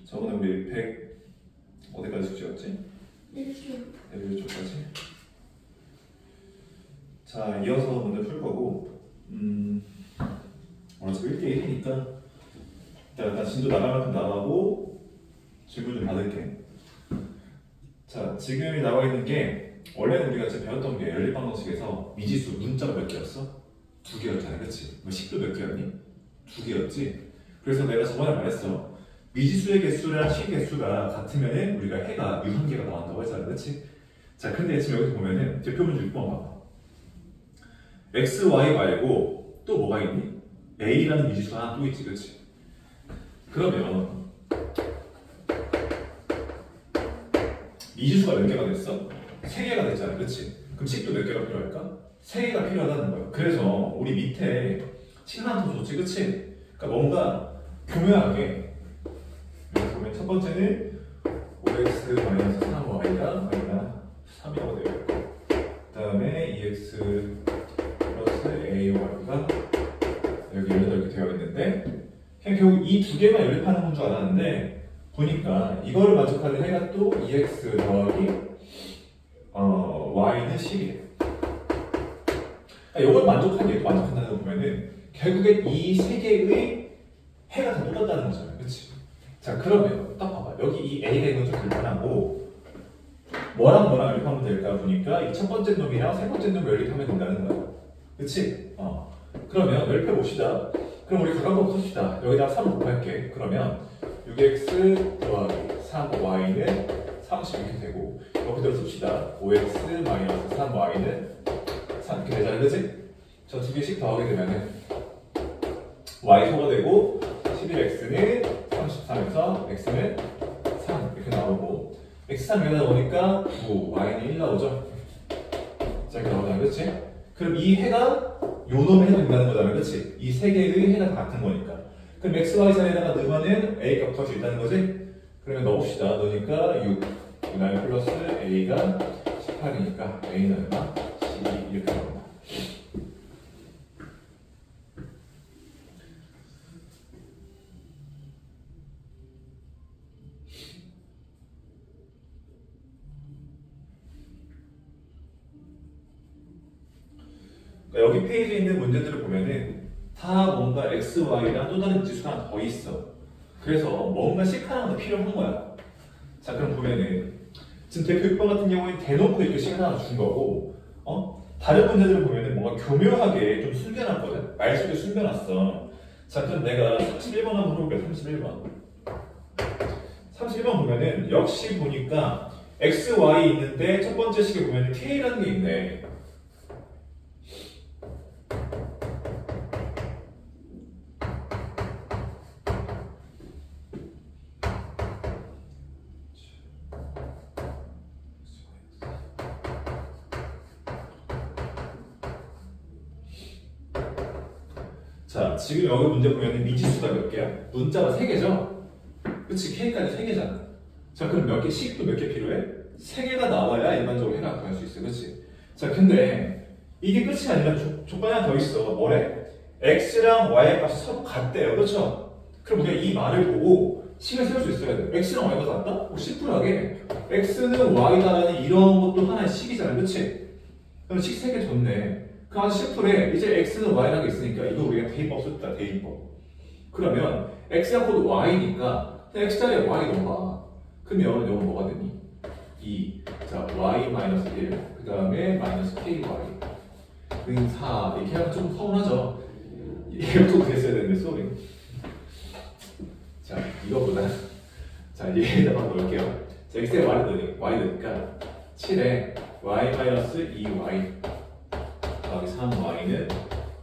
저번에 우리 100 어디까지 숙제였지? 1쪽. 1쪽까지. 자, 이어서 문제 풀 거고, 오늘 1대1이니까 일단 진도 나갈 만큼 나가고 질문 좀 받을게. 자, 지금 나와 있는 게 원래는 우리가 지금 배웠던 게 연립방정식에서 미지수 문자가 몇 개였어? 2개였잖아, 그치? 뭐 식도 몇 개였니? 2개였지? 그래서 내가 저번에 말했어. 미지수의 개수랑 식 개수가 같으면은 우리가 해가 유한계가 나온다고 했잖아, 그치? 자, 근데 지금 여기서 보면은 대표 문제 6번 봐봐. x, y 말고 또 뭐가 있니? a라는 미지수가 하나 또 있지, 그치? 그러면 미지수가 몇 개가 됐어? 3개가 됐잖아, 그치? 그럼 식도 몇 개가 필요할까? 3개가 필요하다는 거야. 그래서 우리 밑에 식 하나 더 줬지, 그치? 그러니까 뭔가 교묘하게 여기 보면 첫 번째는 5x-3y가 아니라 3이라고 되어 있고, 그 다음에 2x 플러스 ay가 여기 이렇게 되어 있는데, 그냥 결국 이 두 개만 연립하는 건 줄 알았는데 보니까 이거를 만족하는 해가 또 2x 더하기 y는 10이에요. 이걸 만족한다는 거 보면은 결국엔 이 세 개의 해가 다 똑같다는 거잖아요, 그치? 자, 그러면 딱 봐봐. 여기 이 a가 있는 건 좀 불편하고 뭐랑 뭐랑 연립하면 될까 보니까 이 첫 번째 놈이랑 세 번째 놈 연립하면 된다는 거야, 그치? 그러면 연립해 봅시다. 그럼 우리 각각도 봅시다. 여기다가 3 곱할게. 그러면 6x 더하기 3y는 30 이렇게 되고, 이거 그대로 씁시다. 5x 마이너스 3y는 3 이렇게 되잖아요, 그치? 저 두 개씩 더하게 되면은 y 소가 되고 11x는 33에서 x는 3 이렇게 나오고, x3 여기다 넣으니까 9, y는 1 나오죠? 자, 이렇게 나오잖아요, 그치? 그럼 이 해가 요 놈의 해도 된다는 거잖아요, 그치? 이 세 개의 해가 다 같은 거니까. 그럼 x, y 자리에다가 넣으면은 a 값 값이 있다는 거지? 그러면 넣읍시다. 넣으니까 6, 그 다음에 플러스 a가 18이니까 a는 얼마? 12 이렇게 나옵니다. 여기 페이지에 있는 문제들을 보면은 다 뭔가 x, y랑 또 다른 지수가 하나 더 있어. 그래서 뭔가 식 하나가 더 필요한 거야. 자, 그럼 보면은 지금 대표 6번 같은 경우에는 대놓고 이렇게 식 하나 준 거고, 다른 문제들을 보면은 뭔가 교묘하게 좀 숨겨놨거든. 말수도 숨겨놨어. 자, 그럼 내가 31번 한번 해볼게. 31번. 31번 보면은 역시 보니까 x, y 있는데 첫 번째 식에 보면은 k라는 게 있네. 자, 지금 여기 문제 보면 미지수가 몇 개야? 문자가 3개죠? 그치? K까지 3개잖아. 자, 그럼 몇 개? 식도 몇 개 필요해? 3개가 나와야 일반적으로 해가 구할 수 있어. 그치? 자, 근데 이게 끝이 아니라 조건이 하나 더 있어. 뭐래? X랑 Y의 값이 서로 같대요. 그렇죠? 그럼 우리가 이 말을 보고 식을 세울 수 있어야 돼. X랑 Y가 같다? 심플하게 X는 Y다라는 이런 것도 하나의 식이잖아. 그치? 그럼 식 3개 줬네. 그 아주 심플해. 이제 x는 y라는 게 있으니까 이거 우리가 대입법 썼다. 대입법. 그러면 x가 곧 y니까 x 자리에 y 넣어봐. 그러면 이거 뭐가 되니? 2. 자, y-1. 그 다음에 마이너스 ky. 는 4. 이렇게 하면 좀 서운하죠? 이것도 됐어야 되는데, 쏘리. 자, 이거보다. 자, 얘에다가 넣을게요. 자, x에 y 넣으니까 7에 y-2y. 더하기 3y는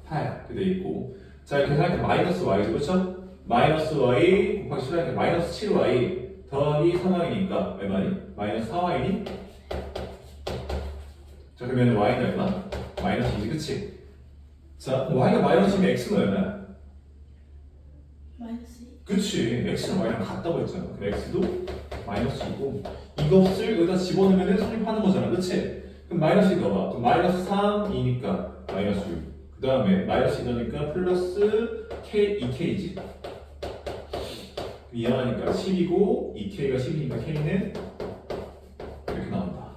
8 이렇게 돼 있고, 자, 이렇게 생각하면 마이너스 y죠, 그렇죠? 마이너스 y 곱하기 7하니까 마이너스 7y 더하기 3y니까 얼마니? 마이너스 4y니? 자, 그러면 y는 얼마? 마이너스 2지, 그치? 자, y가 마이너스면 x는 얼마야? 마이너스 2. 그치, x는 y랑 같다고 했잖아. 그럼 x도 마이너스 2고, 이것을 여기다 집어넣으면 성립하는 거잖아, 그치? 그럼 마이너스 2 넣어봐. 그럼 마이너스 3이니까 마이너스 6. 그 다음에 마이너스 2 넣으니까 플러스 K, 2K지. 미안하니까 10이고 2K가 10이니까 K는 이렇게 나온다.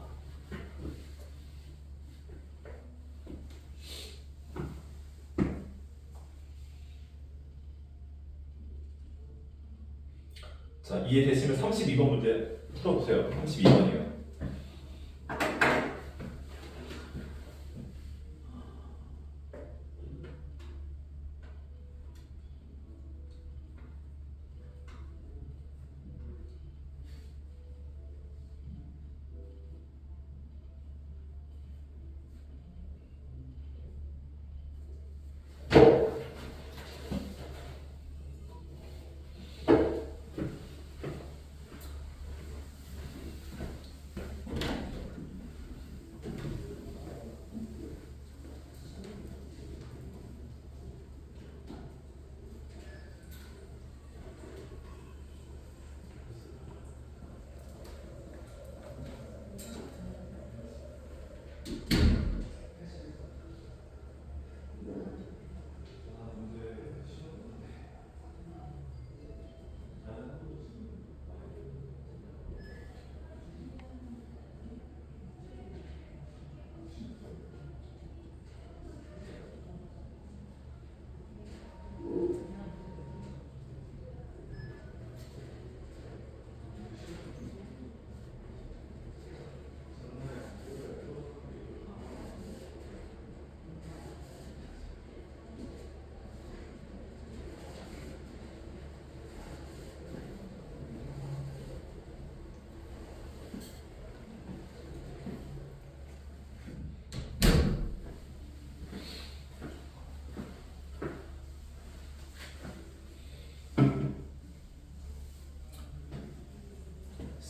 자, 이해되시면 32번 문제 풀어보세요. 32번이요.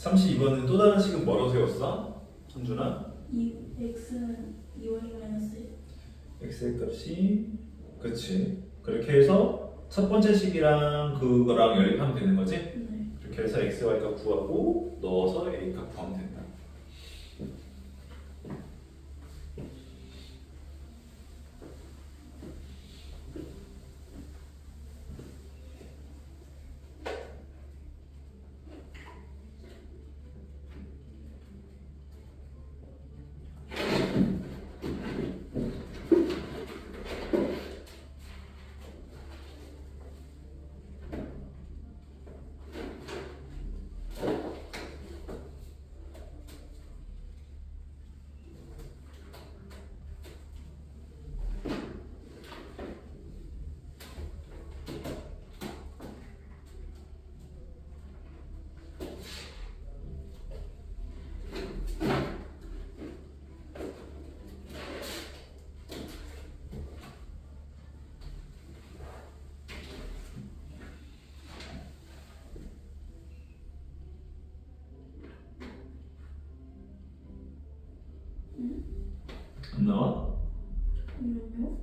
삼십 32번은 또 다른 식은 뭐라고 세웠어? 현준아? x는 2y 마이너스 x의 값이 그치 그렇게 해서 첫 번째 식이랑 그거랑 연립하면 되는 거지? 네. 그렇게 해서 x, y 값 구하고 넣어서 a 값 구하면 된다. 안 나와? 잠깐만요.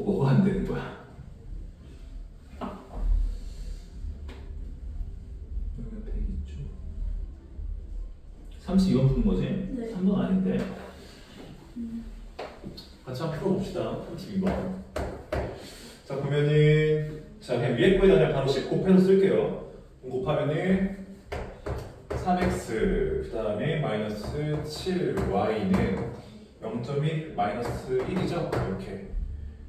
뭐가 안 되는 거야? 여기가 100이죠. 32번 푸는 거지? 네. 3번 아닌데. 같이 한번 풀어봅시다. 32번. 자, 보면은, 자, 그냥 위에 거에다 그냥 바로 10 곱해서 쓸게요. 곱하면은, 3x, 그 다음에 마이너스 7y는 0.1 마이너스 1이죠? 이렇게.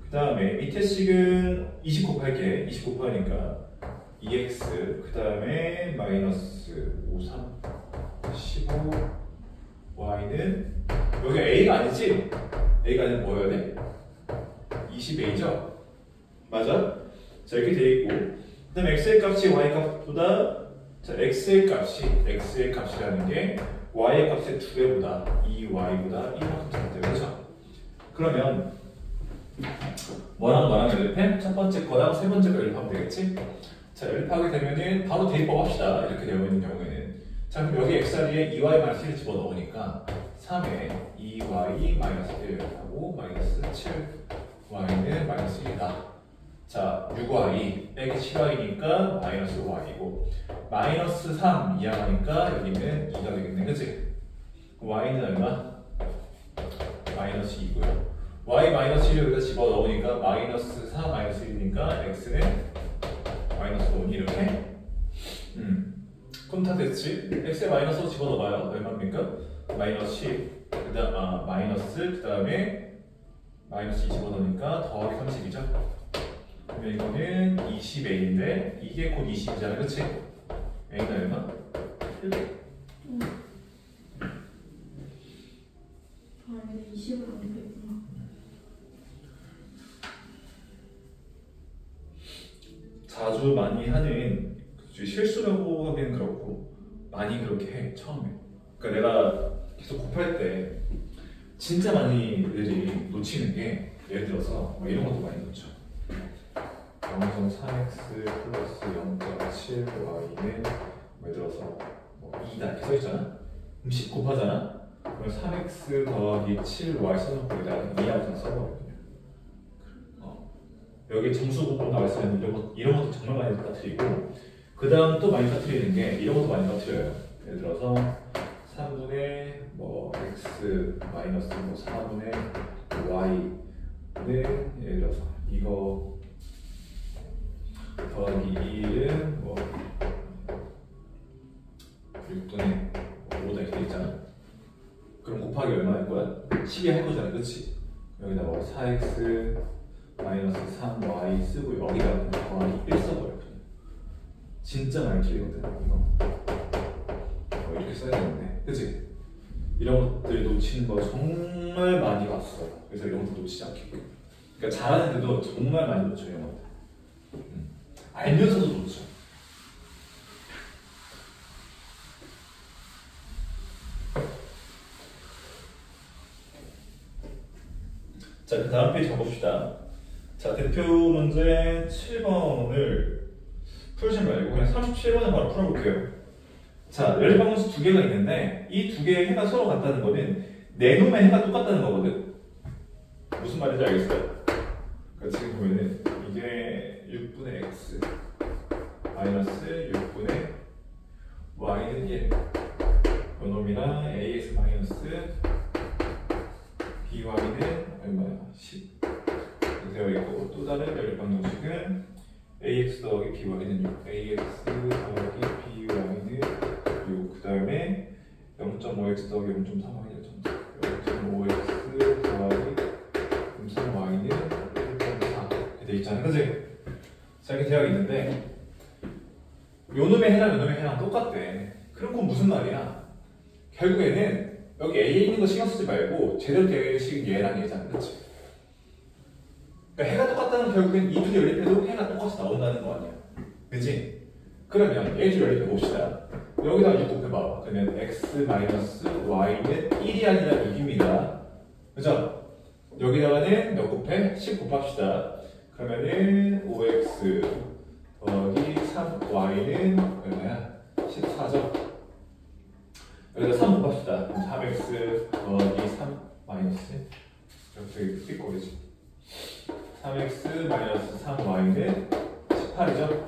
그 다음에 밑에 식은 20 곱할게. 20 곱하니까 2x, 그 다음에 마이너스 5, 3, 15, y는 여기 a가 아니지? a가 아니면 뭐여야 돼? 20a죠? 맞아? 자, 이렇게 돼 있고, 그 다음에 x의 값이 y 값보다, 자, x의 값이라는 게 y의 값의 2배보다 2y보다 1만큼 작다. 그렇죠? 그러면 뭐랑 연립해? 첫 번째 거랑 세 번째 거 연립하면 되겠지? 자, 연립하게 되면은 바로 대입법 합시다. 이렇게 되어 있는 경우에는. 자, 그럼 여기 x 자리에 2y-1을 집어넣으니까 3에 2y-1 하고 마이너스 7y는 마이너스 1이다. 자, 6y 빼기 7y니까 마이너스 5y이고 마이너스 3 이하하니까 여기는 2가 되겠네. 그치? y는 얼마? 마이너스 2고요. y 마이너스 1을 여기다 집어넣으니까 마이너스 4 마이너스 1이니까 x는 마이너스 5 이렇게? 그럼 다 됐지? x에 마이너스 5 집어넣어봐요. 얼마입니까? 마이너스 10 마이너스 그 다음에 마이너스 2 집어넣으니까 더하기 30이죠? 그러면 이거는 20a인데 이게 곧 20이잖아, 그치? a는 얼마? 100. 아, 근데 20을 안 되구나. 자주 많이 하는 실수라고 하기는 그렇고 많이 그렇게 해 처음에. 그러니까 내가 계속 곱할 때 진짜 많이들이 놓치는 게 예를 들어서 뭐 이런 것도 많이 놓쳐. 0.3x 플러스 0.7y는 예를 들어서 뭐 2다 이렇게 써있잖아. 그럼 10 곱하잖아. 그럼 3x 더하기 7y 써놓고 여기다가 2하고 써버려. 여기 정수 부분 나와 있으면 이런 것도 정말 많이 빠뜨리고, 그 다음 또 많이 빠뜨리는 게 이런 것도 많이 빠뜨려요. 예를 들어서 3분의 뭐 x 마이너스 뭐 4분의 y는 예를 들어서 이거 더하기 2는 뭐 6분의 5다 이렇게 있잖아. 그럼 곱하기 얼마일 거야? 12 할 거잖아, 그치? 여기다 뭐 4x 마이너스 3y 쓰고 여기다 더하기 1 써버려. 진짜 많이 틀리거든 이거. 이렇게 써야 되는데, 그치? 이런 것들 놓치는 거 정말 많이 봤어. 그래서 이런 것도 놓치지 않게. 그러니까 잘하는데도 정말 많이 놓쳐 이런 것들. 알면서도 놓쳐. 자, 그 다음 페이지 가봅시다. 자, 대표 문제 7번을 풀지 말고 그냥 37번을 바로 풀어볼게요. 자, 연립방정식 두 개가 있는데 이 두 개의 해가 서로 같다는 거는 네 놈의 해가 똑같다는 거거든. 무슨 말인지 알겠어요? 그러니까 지금 보면은 이게 6분의 x 마이너스 6분의 y는 1 요놈이랑 ax 마이너스 by는 얼마야? 10 되어 있고, 또 다른 연립방정식은 ax 더하기 by는 6 ax 더하기 by는 6 그 다음에 0.5x 더하기 0.3y는 0.5x 더하기 0.3y는 1.4 이렇게 되어 있잖아, 그치? 자, 이렇게 되어 있는데 요놈의 해랑 요놈의 해랑 똑같대. 그럼 그건 무슨 말이야? 결국에는 여기 A에 있는 거 신경 쓰지 말고 제대로 되어 있는 식은 얘랑 얘잖아, 그치? 그러니까 해가 똑같다는 결국엔 이 두 개 연립해도 해가 똑같이 나온다는 거 아니야, 그치? 그러면 얘 두 연립해 봅시다. 여기다가 6 곱해봐. 그러면 x-y는 1이 아니라 6입니다. 그죠? 여기다가는 몇 곱해? 10 곱합시다. 그러면은 5x 더하기 3y는 얼마야? 14죠? 여기다 3 곱합시다. 3x 더하기 3 마이너스 이렇게 삐꼬리지. 3x 3y는 18이죠?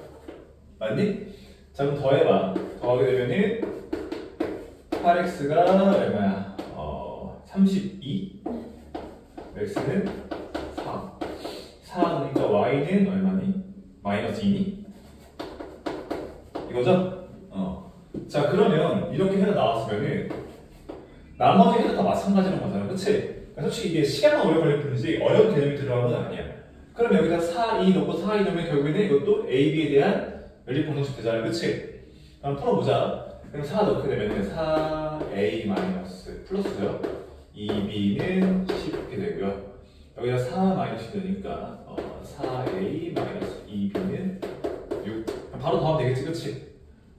맞니? 자 그럼 더해봐. 더하게 되면은 8x가 얼마야? 32 x는 4 4니까 y는 얼마니? 마이너스 2니? 이거죠? 자 그러면 이렇게 해서 나왔으면은 나머지 해도 다 마찬가지로 거잖아, 그치? 그러니까 솔직히 이게 시간만 오래 걸릴 뿐이지 어려운 개념이 들어간 건 아니야. 그럼 여기다 4, 2 넣고 4, 2 넣으면 결국에는 이것도 A, B에 대한 연립방정식 되잖아, 그치? 그럼 풀어보자. 그럼 4 넣게 되면은 4A 마이너스 플러스요. 2B는 10 이렇게 되고요. 여기다 4 마이너스 넣으니까 4A 마이너스 2B는 6. 바로 더하면 되겠지, 그치?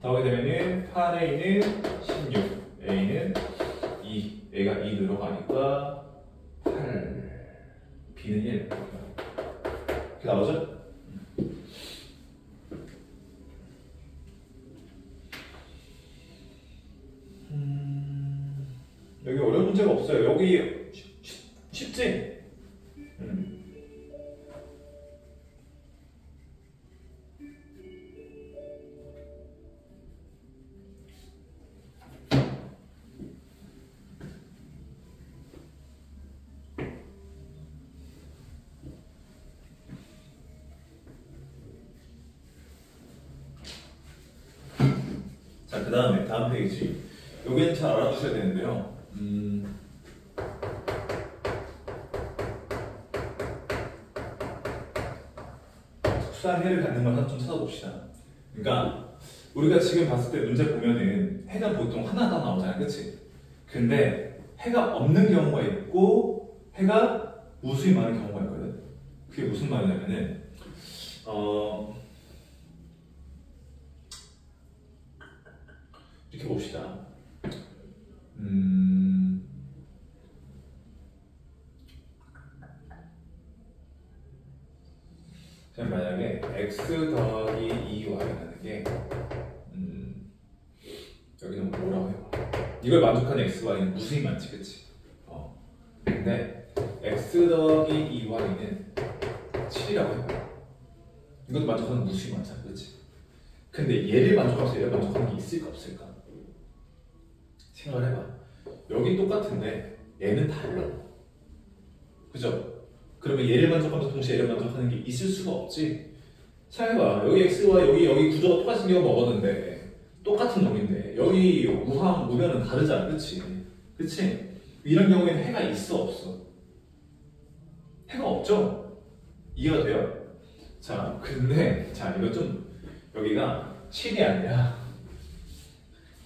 더하게 되면은 8A는 16, A는 2, A가 2 들어가니까 8, B는 1 이렇게 나오죠? 여기 어려운 문제가 없어요. 여기 쉽지? 자, 그 다음에 다음 페이지. 여기는 잘 알아두셔야 되는데요. 특수한 해를 갖는 걸 좀 찾아봅시다. 그러니까 우리가 지금 봤을 때 문제 보면은 해가 보통 하나 다 나오잖아요, 그치? 근데 해가 없는 경우가 있고 해가 무수히 많은 경우가 있거든. 그게 무슨 말이냐면은 이렇게 봅시다. 그냥 만약에 x 더하기 2y라는 게 여기는 뭐라고 해봐. 이걸 만족하는 x, y는 무수히 많지, 그치? 근데 x 더하기 2y는 7이라고 해봐. 이것도 만족하는 무수히 많잖아, 그치? 근데 얘를 만족하면서 얘를 만족하는 게 있을까 없을까? 생각을 해봐. 여기 똑같은데 얘는 달라. 그죠? 그러면 얘를 만족하면서 동시에 얘를 만족하는 게 있을 수가 없지. 생각해봐. 여기 x와 여기 구조가 똑같은 경우가 먹었는데 똑같은 놈인데 여기 우항, 우변은 다르잖아, 그치? 그치? 이런 경우에는 해가 있어 없어? 해가 없죠? 이해가 돼요? 자, 근데 자 이거 좀 여기가 7이 아니라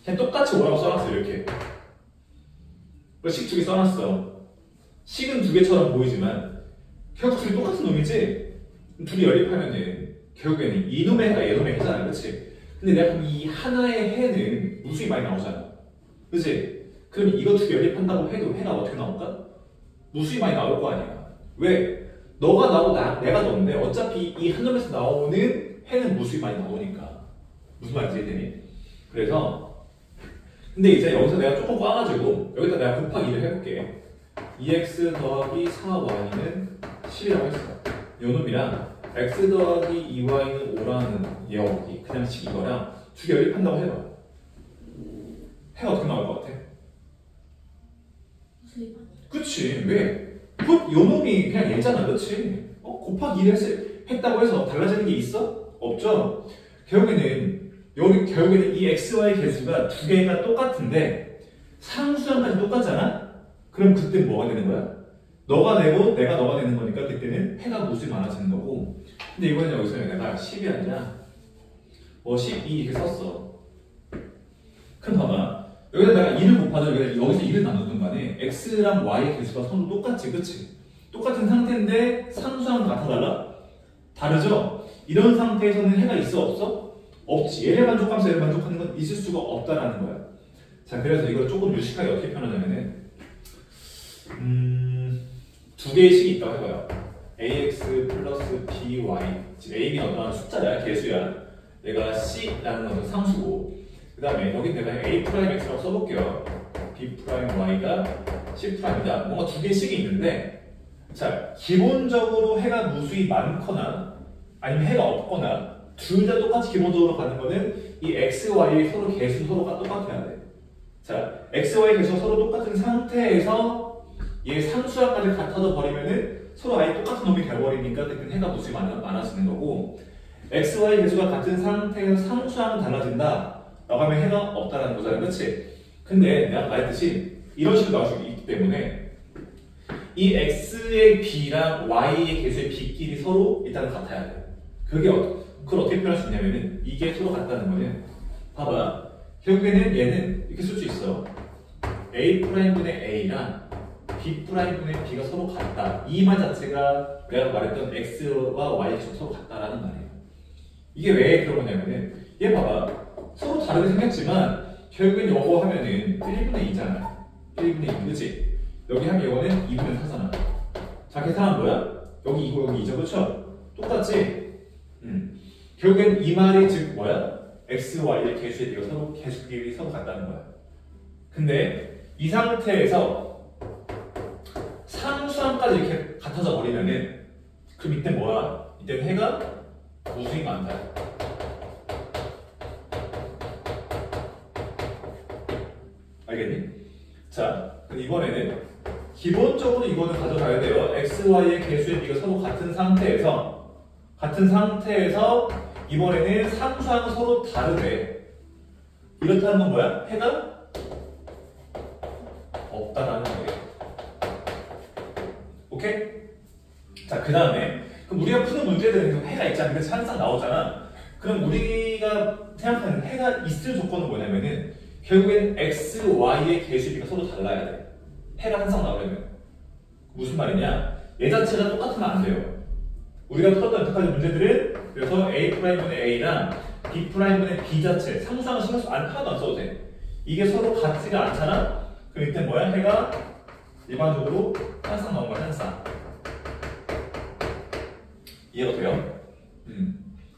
그냥 똑같이 오라고 써놨어. 이렇게 식 두 개 써놨어. 식은 두 개처럼 보이지만 결국 둘이 똑같은 놈이지. 둘이 연립하면은 결국에는 이놈의 해가 얘놈의 해잖아, 그치? 근데 내가 이 하나의 해는 무수히 많이 나오잖아, 그치? 그럼 이거 두 개 연립한다고 해도 해가 어떻게 나올까? 무수히 많이 나올 거 아니야. 왜? 너가 나오고 내가 너인데 어차피 이 한 놈에서 나오는 해는 무수히 많이 나오니까. 무슨 말인지 이해되니? 그래서 근데 이제 여기서 내가 조금 꽈가지고 여기다 내가 곱하기 2를 해볼게. 2x 더하기 4y는 10이라고 했어. 요 놈이랑 x 더하기 2y는 5라는 여기 그냥 식 이거랑 두 개 연립한다고 해봐. 해가 어떻게 나올 것 같아? 그치? 왜? 요 놈이 그냥 얘잖아, 그치? 곱하기 2를 했다고 해서 달라지는 게 있어? 없죠? 결국에는 이 xy 개수가 두 개가 똑같은데 상수항까지 똑같잖아? 그럼 그때 뭐가 되는 거야? 너가 내고 내가 너가 되는 거니까 그때는 해가 무수히 많아지는 거고. 근데 이번에 여기서 내가 10이 아니라 12 이렇게 썼어. 그럼 봐봐. 여기다 내가 2를 곱하자. 여기서 2를 나누든 간에 x랑 y 개수가 서로 똑같지, 그치? 똑같은 상태인데 상수항은 같아달라? 다르죠? 이런 상태에서는 해가 있어 없어? 없지. 얘를 만족하면서 얘를 만족하는 건 있을 수가 없다라는 거야. 자, 그래서 이걸 조금 유식하게 어떻게 표현하냐면은 두 개의 식이 있다고 해봐요. ax 플러스 by. 지금 a, b는 어떤 숫자야, 개수야. 얘가 c라는 어떤 상수고, 그 다음에 여기 내가 a 프라임 x라고 써볼게요. b 프라임 y가 c 프라임이다. 뭔가 두 개의 식이 있는데 자, 기본적으로 해가 무수히 많거나 아니면 해가 없거나 둘 다 똑같이 기본적으로 가는 거는 이 x, y의 서로 개수 서로가 똑같아야 돼. 자, x, y 개수가 서로 똑같은 상태에서 얘 상수항까지 같아져 버리면은 서로 아예 똑같은 놈이 돼버리니까 그때 해가 무수히 많아지는 거고, x, y 개수가 같은 상태에서 상수항은 달라진다 라고 하면 해가 없다라는 거잖아, 그렇지? 근데 내가 말했듯이 이런 식으로 나올 수 있기 때문에 이 x의 b랑 y의 개수의 b끼리 서로 일단 같아야 돼. 그걸 어떻게 표현할 수 있냐면은 이게 서로 같다는 거는 봐봐, 결국에는 얘는 이렇게 쓸 수 있어. A'분의 A랑 B'분의 B가 서로 같다. 이 말 자체가 내가 말했던 X와 Y의 개수가 서로 같다라는 말이에요. 이게 왜 그런 거냐면은 얘 봐봐, 서로 다르게 생겼지만 결국엔 이거 하면은 1분의 2잖아. 1분의 2, 그치? 여기 하면 이거는 2분의 4잖아. 자, 계산은 뭐야? 여기 2고 여기 2죠, 그쵸? 똑같지? 결국엔 이 말이 즉 뭐야? x, y의 개수의 비가 서로 개수끼리 서로 같다는 거야. 근데 이 상태에서 상수항까지 이렇게 같아져 버리면은 그럼 이때 뭐야? 이때는 해가 무수히 많다. 알겠니? 자, 그럼 이번에는 기본적으로 이거는 가져가야 돼요. x, y의 개수의 비가 서로 같은 상태에서 이번에는 상수항은 서로 다르대. 이렇다는 건 뭐야? 해가 없다라는 거예요. 오케이? 자, 그 다음에 그럼 우리가 푸는 문제들은 해가 있잖아. 그래서 항상 나오잖아. 그럼 우리가 생각하는 해가 있을 조건은 뭐냐면은 결국엔 x, y의 개수비가 서로 달라야 돼. 해가 항상 나오려면. 무슨 말이냐? 얘 자체가 똑같으면 안 돼요. 우리가 풀었던 여태까지 문제들은 그래서 A'분의 A랑 B'분의 B 자체 상수항을 하나도 안 써도 돼. 이게 서로 같지가 않잖아? 그럼 이때 뭐야? 해가 일반적으로 항상 나온 거야, 항상. 이해가 돼요?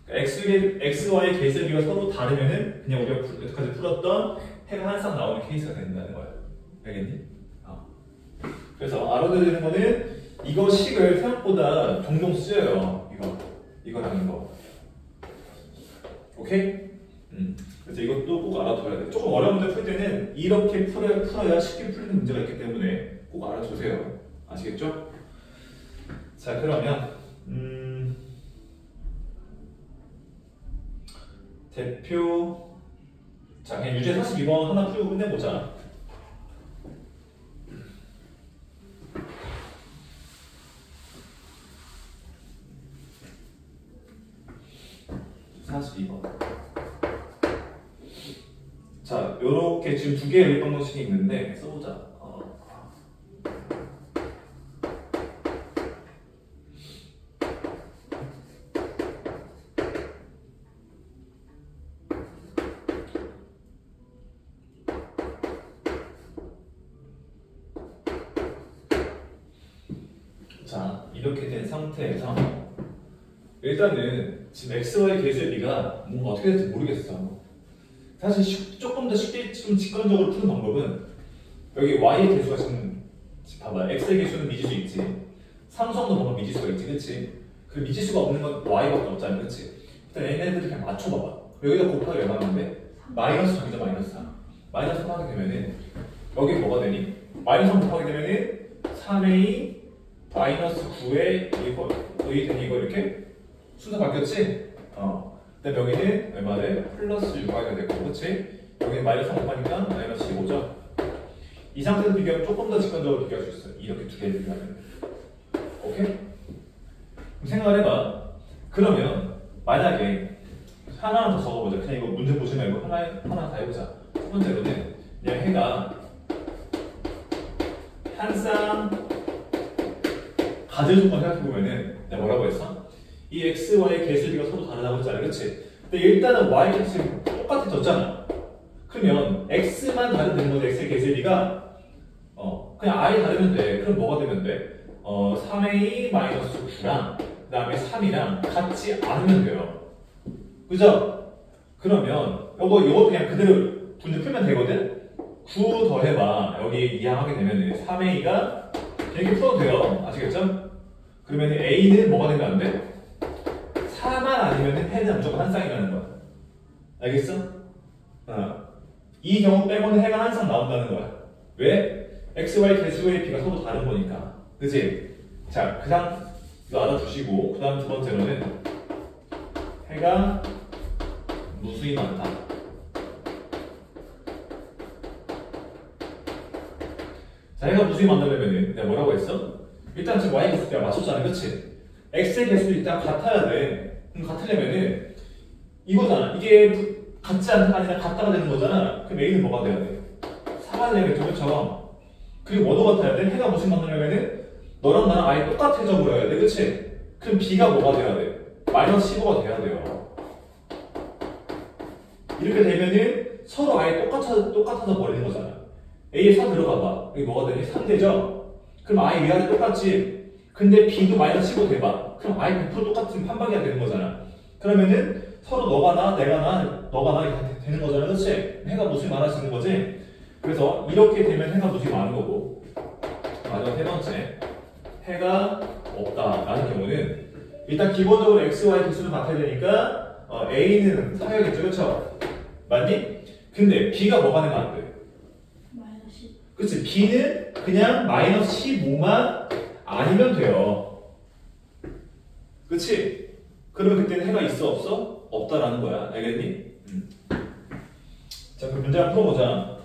X, Y의 개수의 비가 서로 다르면은 그냥 우리가 여태까지 풀었던 해가 항상 나오는 케이스가 된다는 거야. 알겠니? 그래서 알아들으는 거는 이거 식을 생각보다 종종 쓰여요. 이거랑 이거. 오케이? 그래서 이것도 꼭 알아둬야 돼. 조금 어려운 문제 풀 때는 이렇게 풀어야 쉽게 풀리는 문제가 있기 때문에 꼭 알아두세요. 아시겠죠? 자, 그러면 대표, 자, 그냥 유제 42번 하나 풀고 끝내보자. 42번. 자, 요렇게 지금 두 개의 일반 공식이 있는데 써보자. 자, 이렇게 된 상태에서 일단은 지금 XY 개수의 비가 뭔가 어떻게 될지 모르겠어. 사실 조금 더 쉽게 좀 직관적으로 푸는 방법은 여기 Y의 개수가 지금 봐봐. X의 개수는 미지수 있지. 삼성도 뭔가 미지수가 있지, 그치? 그 미지수가 없는 건 Y밖에 없잖아, 그치? 일단 얘네들 그냥 맞춰봐봐. 여기다 곱하기 얼마인데? 마이너스 3이죠, 마이너스 3. 마이너스 3 하게 되면은 여기 뭐가 되니? 마이너스 3 곱하게 되면은 3A 마이너스 9에 이거 이렇게 순서 바뀌었지? 근데 여기는 얼마 돼? 플러스 6y가 되고, 그렇지? 여기는 마이너스 3 곱하니까 마이너스 15죠? 이 상태에서 비교하면 조금 더 직관적으로 비교할 수 있어요. 이렇게 두 개를 비교하면. 오케이? 그럼 생각을 해봐. 그러면 만약에 하나만 더 적어보자. 그냥 이거 문제 보지 말고 하나 다 해보자. 첫 번째로는 그냥 해가 항상 가질 조건 생각해보면은 내가 뭐라고 했어? 이 x, y의 개수비가 서로 다르다고 했잖아, 그렇지? 근데 일단은 y 개수 똑같아졌잖아. 그러면 x만 다르면 되는 거지. x의 개수비가 그냥 i 다르면 돼. 그럼 뭐가 되면 돼? 3a 마이너스 9랑 그 다음에 3이랑 같지 않으면 돼요. 그죠? 그러면 이것도 그냥 그대로 문제 풀면 되거든? 9 더해봐. 여기 이항하게 되면 3a가 이렇게 풀어도 돼요. 아시겠죠? 그러면 A는 뭐가 되면 안 돼? 4만 아니면 해는 무조건 한 쌍이라는 거야. 알겠어? 이 경우 빼고는 해가 항상 나온다는 거야. 왜? X, Y 개수의 B가 서로 다른 거니까. 그치? 자, 그냥 이거 알아두시고 그 다음 두 번째로는 해가 무수히 많다. 자, 해가 무수히 많다면은 내가 뭐라고 했어? 일단 지금 Y 개수 내가 맞췄잖아. 그치? X의 개수도 일단 같아야 돼. 그럼 같으려면은 이거잖아. 이게 같지 않다가 아니라 같다가 되는 거잖아. 그럼 A는 뭐가 돼야 돼? 4가 되겠죠. 그쵸? 그리고 뭐도 같아야 돼? 해가 무수히 많다면은 너랑 나랑 아예 똑같아져 버려야 돼. 그치? 그럼 B가 뭐가 돼야 돼? 마이너스 15가 돼야 돼요. 이렇게 되면은 서로 아예 똑같아져 버리는 거잖아. A에 4 들어가 봐. 여기 뭐가 되니? 3 되죠? 그럼 아예 위아래 똑같지? 근데 B도 마이너스 15 돼봐. 그럼 아예 100% 똑같은 판박이가 되는 거잖아. 그러면은 서로 너가 나, 내가 나, 너가 나 이렇게 되는 거잖아. 그치? 해가 무수히 많아지는 거지? 그래서 이렇게 되면 해가 무수히 많은 거고. 마지막 세 번째. 해가 없다라는 경우는 일단 기본적으로 X, Y 개수는 같아야 되니까 A는 사야겠죠. 그쵸? 맞니? 근데 B가 뭐가 되면 안 돼? 마이너스 10. 그치? B는 그냥 마이너스 15만 아니면 돼요. 그치? 그러면 그때는 해가 있어 없어? 없다라는 거야. 알겠니? 자, 그럼 문제 한번 풀어보자.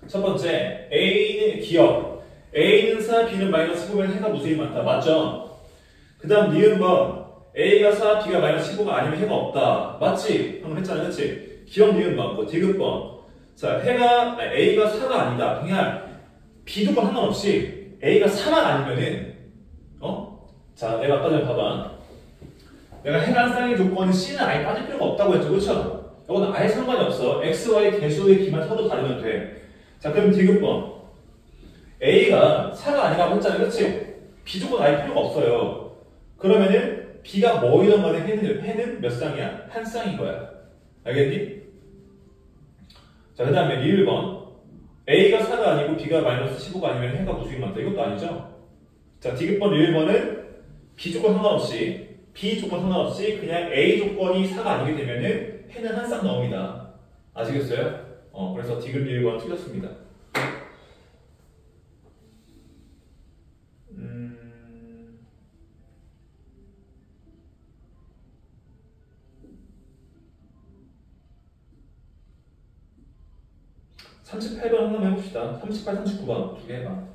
첫 번째, A는 기억. A는 4, B는 마이너스 15면 해가 무수히 많다. 맞죠? 그 다음 니은 번. A가 4, B가 마이너스 15가 아니면 해가 없다. 맞지? 방금 했잖아. 그치? 기억 니은 번. 디귿 번. 자, A가 4가 아니다. 그냥 B도 상관없이 A가 4만 아니면은 자, 내가 아까 전에 봐봐. 내가 해가 한 쌍의 조건은 C는 아예 빠질 필요가 없다고 했죠. 그쵸? 이거는 아예 상관이 없어. X, Y 개수의 기만 서로 다르면 돼. 자, 그럼 디귿번. A가 4가 아니라고 했잖아요. 그치? B 조건 아예 필요가 없어요. 그러면은 B가 뭐이든 간에 해는 몇 쌍이야? 한 쌍인 거야. 알겠니? 자, 그 다음에 리을 번. A가 4가 아니고 B가 마이너스 15가 아니면 해가 무수히 많다. 이것도 아니죠? 자, 디귿번 리을 번은 B 조건 상관없이 그냥 A 조건이 4가 아니게 되면은 해는 한 쌍 나옵니다. 아시겠어요? 그래서 디귿 리을 번 틀렸습니다. 38번 한번 해봅시다. 38, 39번 두 개 해봐.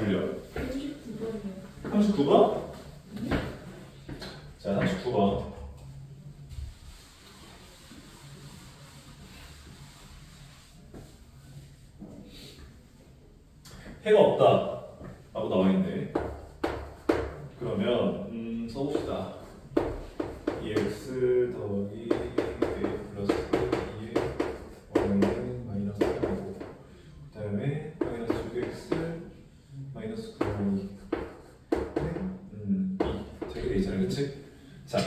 둘려? 39번이요. 39번? 자, 39번. 해가 없다 라고 나와있네. 그러면 써봅시다. 2x 더하기 a 플러스 2의 y는 마이너스 3이고 그 다음에 마이너스 6x 마이너스 9y 2 되게 되있잖아, 그치? 자,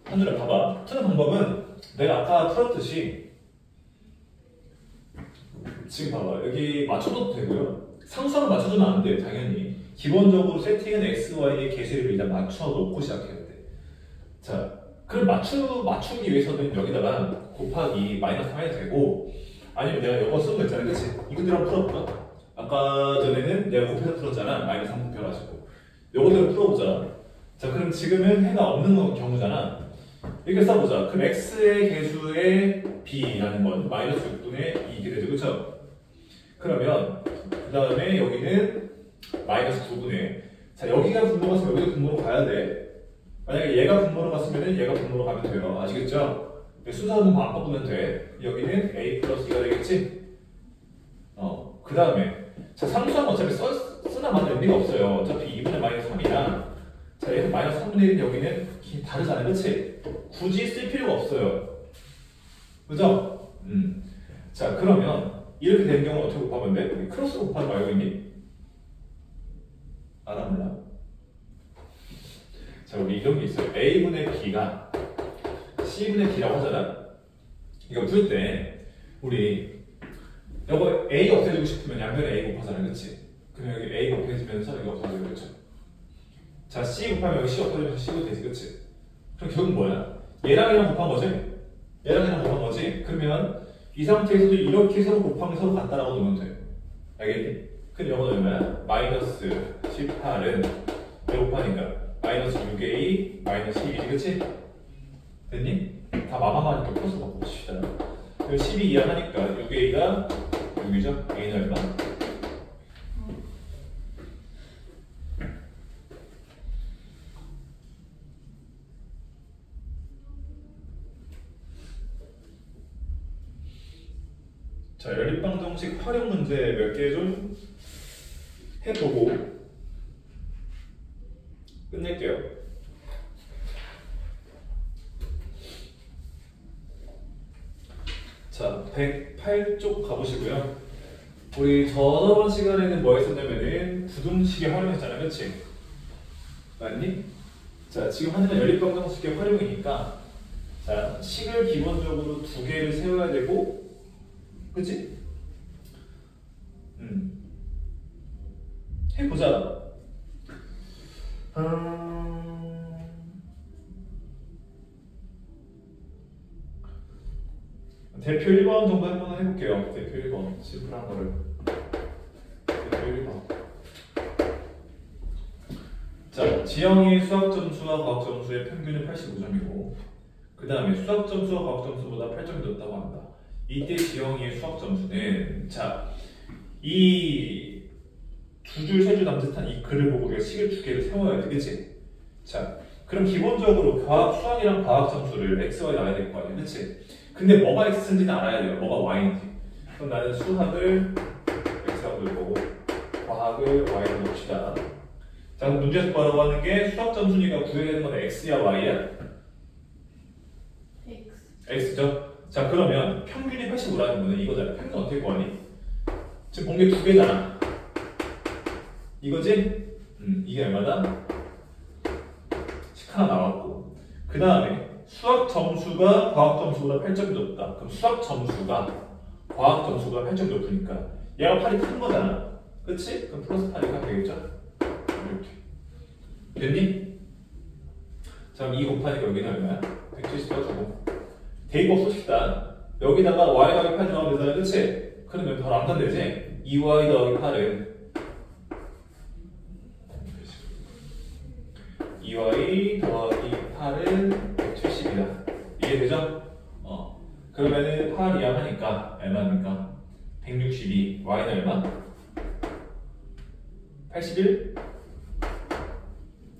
한준아 봐봐. 푸는 방법은 내가 아까 풀었듯이 지금 봐봐. 여기 맞춰도 되고요. 상수항을 맞춰주면 안 돼요, 당연히. 기본적으로 세팅은 x, y의 개수를 일단 맞춰놓고 시작해야 돼. 자, 그걸 맞추기 위해서는 여기다가 곱하기 마이너스 3 해도 되고, 아니면 내가 이거 쓴 거 있잖아, 그치? 이것대로 한번 풀어볼까? 아까 전에는 내가 곱해서 풀었잖아, 마이너스 3 곱해가지고. 이거대로 풀어보자. 자, 그럼 지금은 해가 없는 경우잖아. 이렇게 써보자. 그럼 x의 개수의 b라는 건 마이너스 6분의 2 이렇게 되죠, 그쵸? 그러면 그 다음에 여기는 마이너스 9분의 자, 여기가 분모가 갔으면 여기도 분모로 가야 돼. 만약에 얘가 분모로 갔으면 얘가 분모로 가면 돼요. 아시겠죠? 순서는 안 바꾸면 돼. 여기는 a 플러스 2가 되겠지? 그 다음에 자, 상수항 어차피 쓰나 마나 의미가 없어요. 어차피 2분의 마이너스 3이랑 자, 얘는 마이너스 3분의 1은 여기는 다르잖아요, 그치? 굳이 쓸 필요가 없어요. 그죠? 자, 그러면 이렇게 되는 경우는 어떻게 곱하면 돼? 우리 크로스 곱하는 거 알고 있니? 알아 몰라? 자, 우리 이런 게 있어요. a분의 b가 c분의 d라고 하잖아. 이거 풀 때 우리 이거 a 없애주고 싶으면 양면에 a 곱하잖아, 그치? 그럼 여기 a 곱해지면서 이거 없어져요, 그쵸? 자, c 곱하면 여기 c 없어지면서 c도 되지, 그치? 그럼 결국 뭐야? 얘랑 곱한 거지? 얘랑 곱한 거지? 그러면 이 상태에서도 이렇게 서로 곱하면 서로 같다라고 놓으면 돼. 알겠니? 그럼 이거는 얼마야? 마이너스 18은 왜 곱하니까 마이너스 6a 마이너스 12지, 그치? 됐니? 다 마감하니까 플러스 바꿔봅시다. 12 이하하니까 6a가 6이죠? a는 얼마? 자, 연립방정식 활용 문제 몇 개 좀 해보고 끝낼게요. 자, 108쪽 가보시고요. 우리 저번 시간에는 뭐 했었냐면은 부등식에 활용했잖아요, 그치? 맞니? 자, 지금 하는 연립방정식의 활용이니까 자, 식을 기본적으로 두 개를 세워야 되고 그치? 해보자. 대표 1번 정도 한번 해볼게요. 대표 1번. 심플한 거를. 대표 1번. 자, 지영의 수학 점수와 과학 점수의 평균은 85점이고, 그 다음에 수학 점수와 과학 점수보다 8점이 높다고 한다. 이때 지영이의 수학 점수는 자, 이 두 줄, 세 줄 남짓한 이 글을 보고 우리가 식을 두 개를 세워야 돼, 그치? 자, 그럼 기본적으로 수학이랑 과학 점수를 x, y 나와야 될 거 아니야, 그치? 근데 뭐가 x인지는 알아야 돼요, 뭐가 y인지. 그럼 나는 수학을 x라고 볼 거고 과학을 y로 봅시다. 자, 그럼 문제에서 뭐라고 하는 게 수학 점수니까 구해야 되는 건 x야, y야? x죠? 자, 그러면 평균이 85라는 거는 이거잖아. 평균 어떻게 구하니? 지금 본 게 두 개잖아. 이거지? 이게 얼마다? 10 하나 나왔고. 그 다음에 수학 점수가 과학 점수보다 8점이 높다. 그럼 수학 점수가 과학 점수가 8점이 높으니까 얘가 8이 큰 거잖아. 그치? 그럼 플러스 8이니까 되겠죠? 이렇게. 됐니? 자, 그럼 2 곱하니까 여기는 얼마야? 170 써주고. 대입법 씁시다. 여기다가 y 더하기 8 들어가면 되잖아, 그치? 그러면 바로 안 간대지? 2y 더하기 8은 2y 더하기 8은 170이다. 이해되죠? 그러면은 8 이하하니까 얼마입니까? 162. y는 얼마? 81?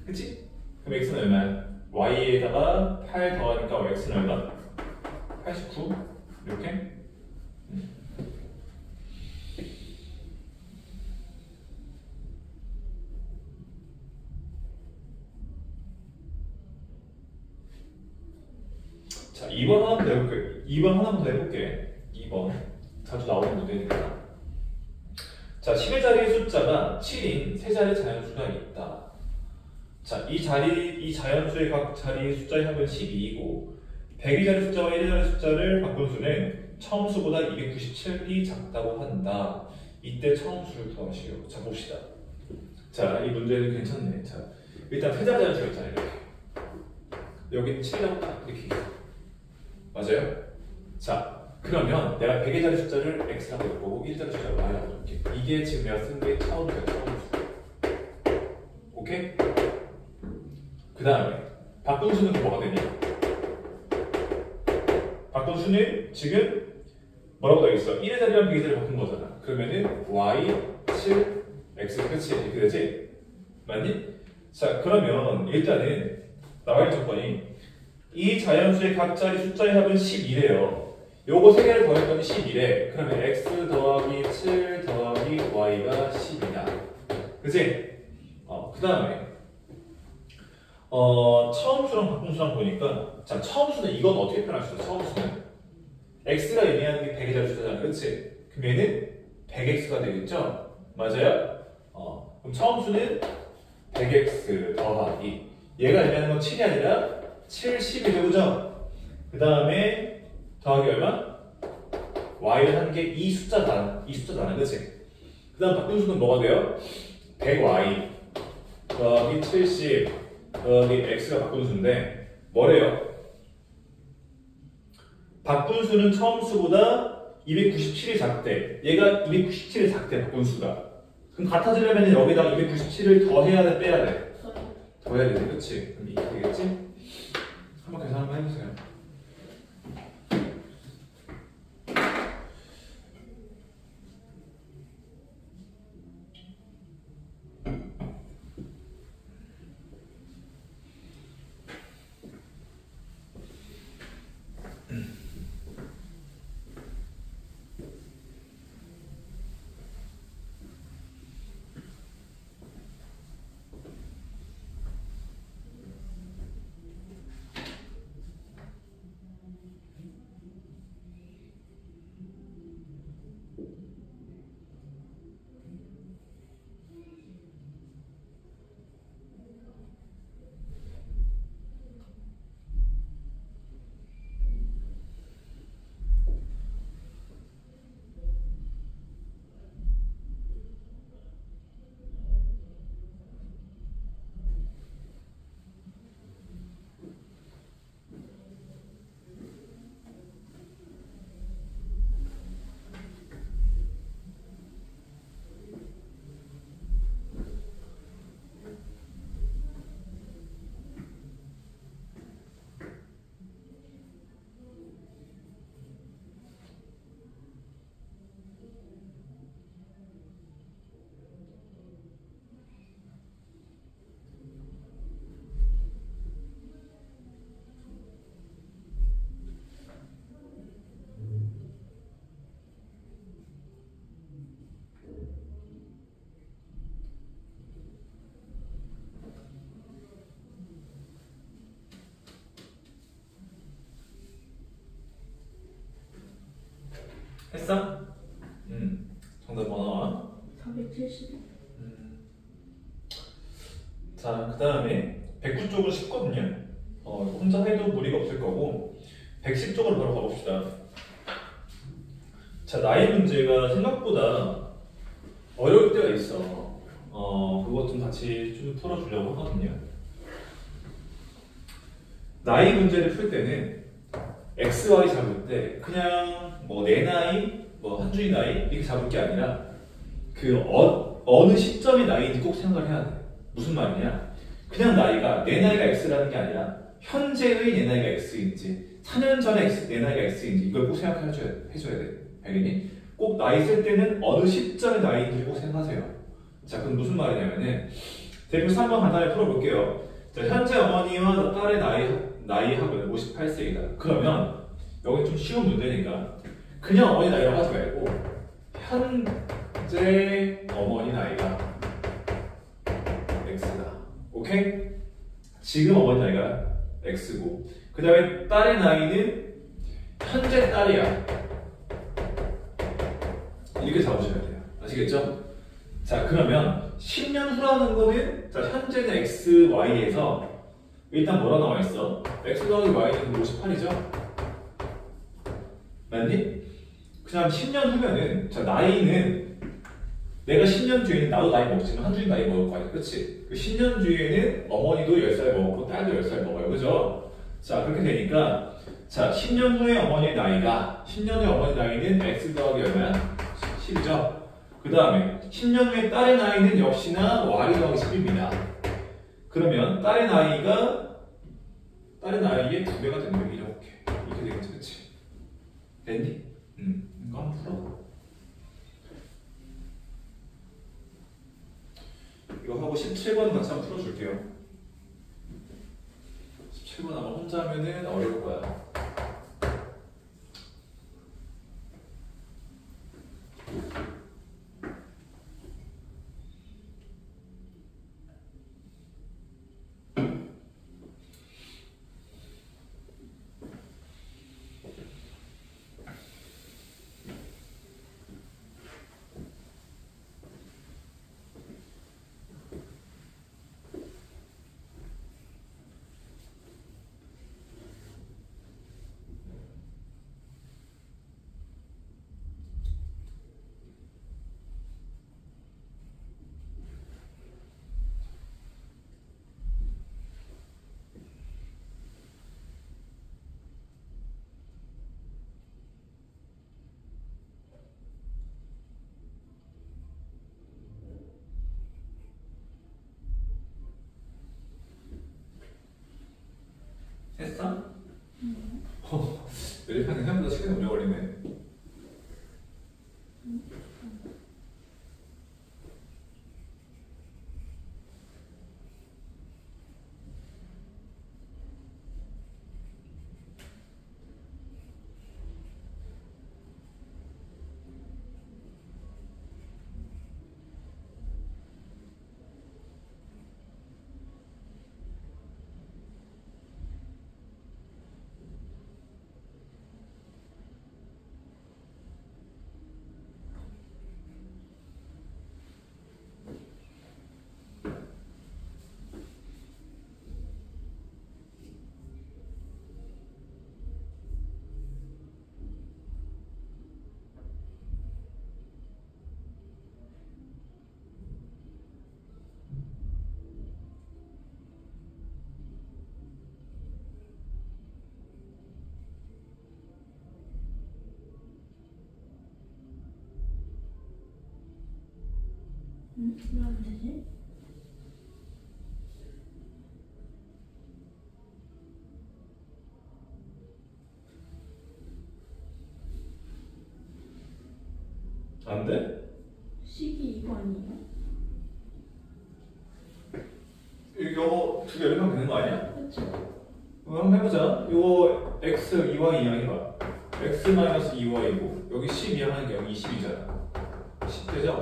그치? 그럼 x는 얼마야? y에다가 8 더하니까 x는 얼마? 89? 이렇게? 자, 2번 하나만 더 해볼게. 2번 하나만 더 해볼게. 2번. 자주 나오는 문제니까. 자, 10의 숫자가 7인 세 자리 자연수가 있다. 자, 이 자연수의 각 자리의 숫자의 합은 12이고, 100의 자리 숫자와 1의 자리 숫자를 바꾼 수는 처음 수보다 297이 작다고 한다. 이때 처음 수를 구하시오. 자, 봅시다. 자, 이 문제는 괜찮네. 자, 일단 세 자리 자연수가 있잖아요. 이렇게. 여기 7이라고 딱 이렇게 있어. 맞아요? 자, 그러면 내가 100의 자리 숫자를 x라고 할 거고 1의 자리 숫자를 y라고 할게. 이게 지금 내가 쓴 게 처음이야, 처음 수. 오케이? 그 다음에 바꾼 수는 뭐가 되냐? 바꾼 수는 지금 뭐라고 되어 있어? 1의 자리랑 100의 자리를 바꾼 거잖아. 그러면은 y, 7, x 끝이 이렇게 되지? 맞니? 자, 그러면 일단은 나와 있는 조건이 이 자연수의 각 자리 숫자의 합은 12래요. 요거 세 개를 더했더니 11에. 그러면 x 더하기 7 더하기 y가 10이다. 그치? 그 다음에 처음 수랑 바꾼 수랑 보니까, 자, 처음 수는 이건 어떻게 표현할 수 있어? 처음 수는 x가 의미하는 게 100의 자리 숫자잖아. 그치? 그럼 얘는 100x가 되겠죠? 맞아요? 그럼 처음 수는 100x 더하기, 얘가 의미하는 건 7이 아니라 70이 되고죠. 그 다음에 더하기 얼마? y를 한 게 이 숫자잖아. 그치? 그 다음 바꾼 수는 뭐가 돼요? 100y 더하기 70 더하기 x가 바꾼 수인데 뭐래요? 바꾼 수는 처음 수보다 297이 작대. 얘가 297이 작대, 바꾼 수가. 그럼 같아지려면 여기다가 297을 더해야 돼, 빼야 돼? 더해야 되지, 그치? 그럼 이게 되겠지? 한번 계산 한번 해보세요. 했어? 정답 뭐 나와? 470. 자, 그 다음에 109쪽은 쉽거든요. 혼자 해도 무리가 없을 거고 110쪽으로 바로 가봅시다. 자, 나이 문제가 생각보다 어려울 때가 있어. 그것 좀 같이 좀 풀어주려고 하거든요. 나이 문제를 풀 때는 x, y 잡을 때 그냥 뭐 내 나이, 뭐 한주희 나이 이렇게 잡을 게 아니라 그 어느 시점의 나이인지 꼭 생각을 해야 돼. 무슨 말이냐? 그냥 나이가 내 나이가 x라는 게 아니라 현재의 내 나이가 x인지 4년 전에 내 나이가 x인지 이걸 꼭 생각해줘야 돼. 알겠니? 꼭 나이 쓸 때는 어느 시점의 나이인지 꼭 생각하세요. 자, 그럼 무슨 말이냐면은 대표 3번 간단히 풀어볼게요. 자, 현재 어머니와 딸의 나이 합은 58세이다. 그러면 여기 좀 쉬운 문제니까 그냥 어머니 나이라고 하지 말고 현재 어머니 나이가 X다. 오케이? 지금 어머니 나이가 X고 그 다음에 딸의 나이는 현재 딸이야. 이렇게 잡으셔야 돼요. 아시겠죠? 자, 그러면 10년 후라는 거는 자, 현재는 X, Y에서 일단 뭐라 나와 있어? X 더하기 Y는 58이죠? 맞니? 그냥 10년 후면은 자, 나이는 내가 10년 뒤에는 나도 나이 먹지만 한준이 나이 먹을 거 아니야. 그치? 그 10년 뒤에는 어머니도 10살 먹고 딸도 10살 먹어요. 그죠? 자, 그렇게 되니까 자, 10년 후에 어머니의 나이가 10년 후에 어머니 나이는 X 더하기 얼마야? 10이죠? 그 다음에 10년 후에 딸의 나이는 역시나 Y 더하기 10입니다. 그러면 딸의 나이의 2배가 되는 거 이렇게 되겠지, 그치? 됐니? 이거 한번 풀어. 이거 하고 17번 같이 한번 풀어줄게요. 17번 아마 혼자 하면은 어려울 거야. 했어? 매립하는 생각보다 시간이 오래 걸리네. 왜 안 되지? 안 돼? 식이 이거 아니에요? 이거 두 개 열면 되는 거 아니야? 그쵸? 한번 해보자. 이거 x 2y 이항 해봐. x 마이너스 2y고 여기 10 이항하는 게 여기 20이잖아. 10 되죠?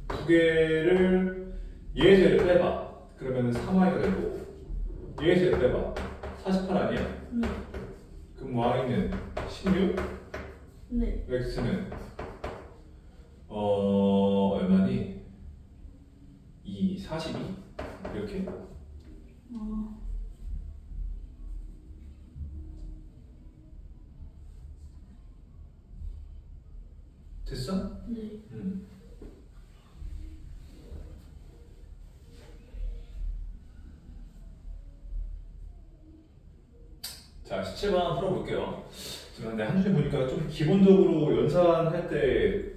두 개를 얘에서 얘를 빼봐. 그러면 3y가 되고 얘에서 얘를 빼봐. 48 아니야? 네. 그럼 y는 16? 네. x는 얼마니? 42? 이렇게? 됐어? 네. 자, 17번 한번 풀어볼게요. 근데 한 줄에 보니까 좀 기본적으로 연산할 때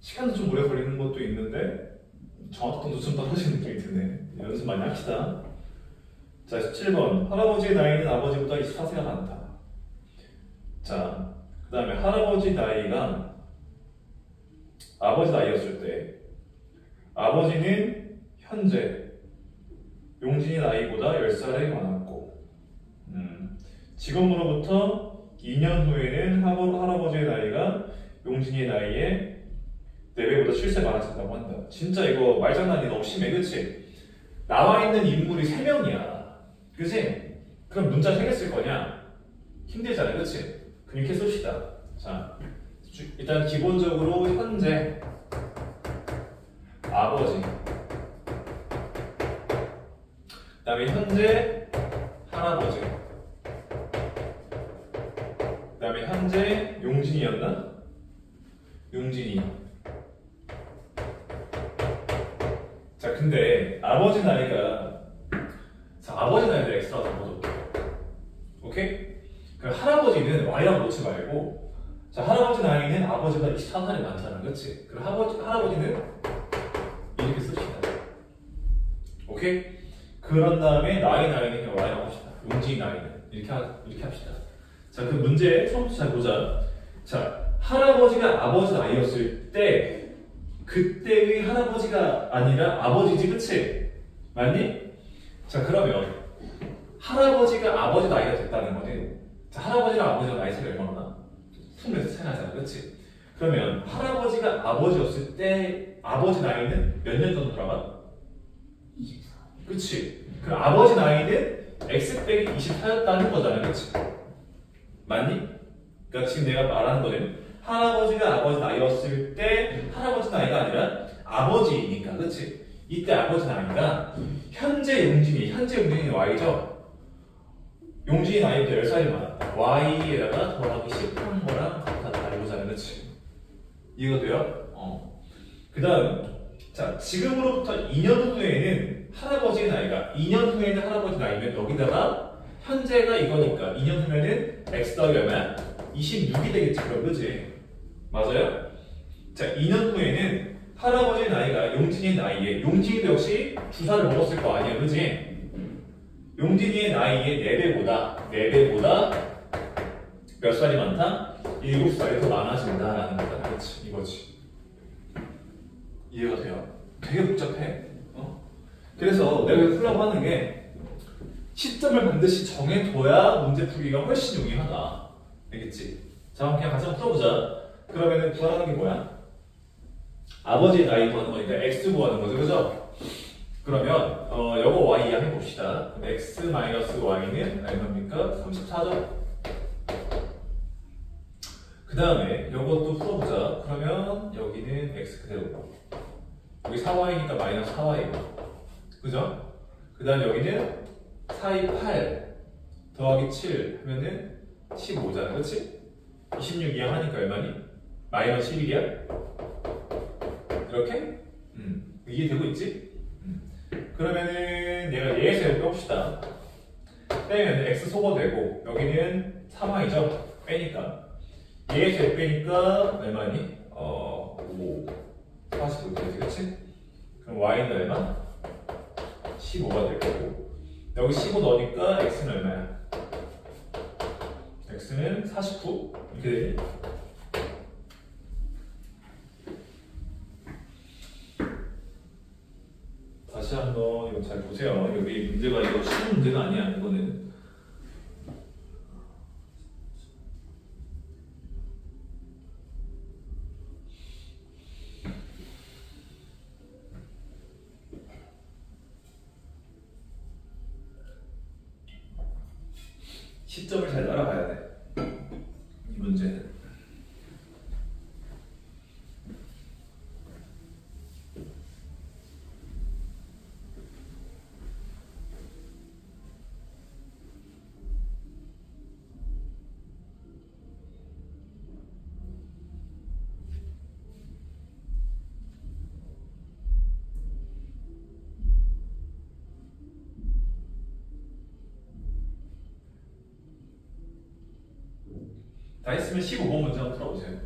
시간도 좀 오래 걸리는 것도 있는데 정확도도 좀 떨어지는 느낌이 드네. 연습 많이 합시다. 자, 17번. 할아버지의 나이는 아버지보다 24세가 많다. 자, 그 다음에 할아버지 나이가 아버지 나이였을 때 아버지는 현재 용진이 나이보다 10살이 많았고 지금으로부터 2년 후에는 할아버지의 나이가 용진이의 나이에 4배보다 7세 많아졌다고 한다. 진짜 이거 말장난이 너무 심해, 그치? 나와있는 인물이 3명이야, 그치? 그럼 문자 3개 쓸 거냐? 힘들잖아, 그치? 그럼 이렇게 씁시다. 자, 일단 기본적으로 현재 아버지, 그 다음에 현재 할아버지, 그 다음에 현재 용진이였나? 용진이. 자, 근데 아버지 나이가, 자, 아버지 나이를 X라고 적어줄게요. 오케이? 그 할아버지는 Y라고 놓지 말고, 자, 할아버지 나이는 아버지가 24살이 많잖아, 그렇지? 그럼 할아버지는 이렇게 씁시다. 오케이? 그런 다음에 나이는 그냥 Y라고 합시다. 용진이 나이는 이렇게 합시다. 자, 그 문제 처음부터 잘 보자. 자, 할아버지가 아버지 나이였을 때 그때의 할아버지가 아니라 아버지지, 그치? 맞니? 자, 그러면 할아버지가 아버지 나이가 됐다는 거는, 자, 할아버지랑 아버지랑 나이 차이가 얼마나? 20살 차이 나잖아, 그치? 그러면 할아버지가 아버지였을 때 아버지 나이는 몇 년 정도 돌아가? 24. 그치? 그럼 아버지 나이는 X 빼기 24였다는 거잖아, 그치? 맞니? 그러니까 지금 내가 말하는 거는 할아버지가 아버지 나이였을 때 할아버지 나이가 아니라 아버지니까, 그치? 이때 아버지 나이가 현재 용진이 Y죠? 용진이 나이부터 10살이 많았다. Y에다가 더하기 10한 거랑 같았다. 이거잖아, 그치? 이해가 돼요? 그 다음, 자, 지금으로부터 2년 후에는 할아버지의 나이가, 2년 후에는 할아버지 나이면 여기다가 현재가 이거니까 2년 후에는 X 더하기 얼마야? 26이 되겠지, 그럼, 그치? 맞아요? 자, 2년 후에는 할아버지의 나이가 용진이의 나이에, 용진이도 역시 주사를 먹었을 거 아니야, 그치? 용진이의 나이의 4배보다 몇 살이 많다? 7살이 더 많아진다라는 거잖아, 그치? 이거지. 이해가 돼요? 되게 복잡해. 그래서 내가 풀라고 하는 게 시점을 반드시 정해둬야 문제 풀기가 훨씬 용이하다. 알겠지? 자, 그냥 같이 한번 풀어보자. 그러면은 구하는 게 뭐야? 아버지의 나이 구하는 거니까 X 구하는 거죠, 그죠? 그러면 요거 Y 이해해봅시다. X-Y는 얼마입니까? 34죠? 그 다음에 요것도 풀어보자. 그러면 여기는 X 그대로고 여기 4Y니까 마이너스 4Y고 그죠? 그 다음에 여기는 4, 2, 8 더하기 7 하면은 15잖아, 그치? 26 이항하니까 얼마니? 마이너스 11이야? 이렇게? 이해되고 있지? 그러면은 얘가 얘에서 이렇게 빼봅시다. 빼면 X 소거되고 여기는 3Y죠? 빼니까 얘에서 이렇게 빼니까 얼마니? 5 45 되지, 그치? 그럼 Y는 얼마? 15가 될 거고 여기 15 넣으니까 X는 얼마야? X는 49 이렇게 되니? 다시 한번 이거 잘 보세요. 여기 문제가 이거 쉬운 문제가 아니야. 이거는 시점을 잘 따라가야 돼. 이 문제는. 다 했으면 15번 문제 한번 풀어보세요.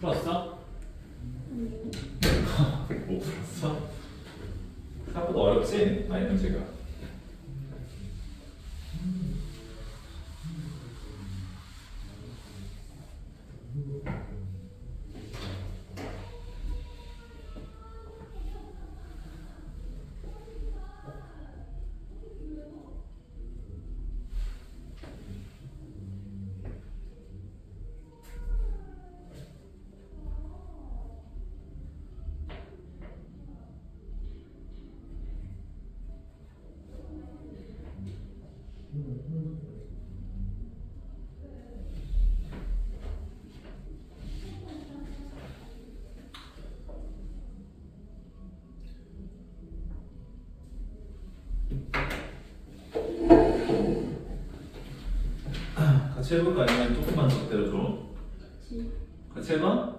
풀었어? 아니요. 못 풀었어? 생각보다 어렵지? 아니 문제가. 같이 해볼까? 아니면 조금만 더 기다려줘? 같이 해봐?